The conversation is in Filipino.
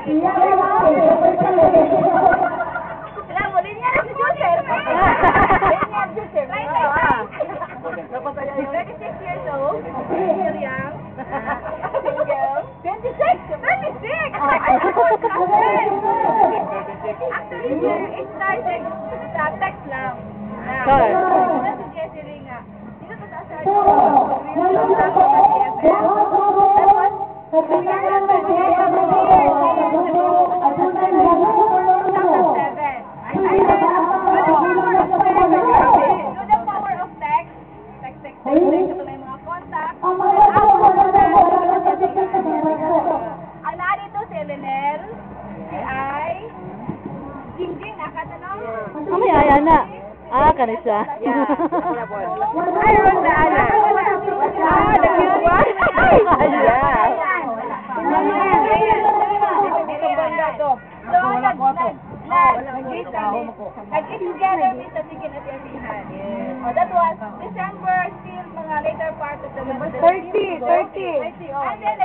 Alam mo, linya na si Joseph. Linya si Joseph. 36 years old. Still young. Single. 26. 26! Actually, sir, it started sa text lang. Si Jessery nga. Dito pa sa asad ko. Real lang sa TFM. Tapos, ang narito si Elenel, si Ai, Jingjing, nakatanong. May aya na. Kanisa. Ay, wala, Ana. The cute one? Dito banda to. So, nag-eat together with the chicken at Yafihan. That was December, still mga later part of the month. 30. And then,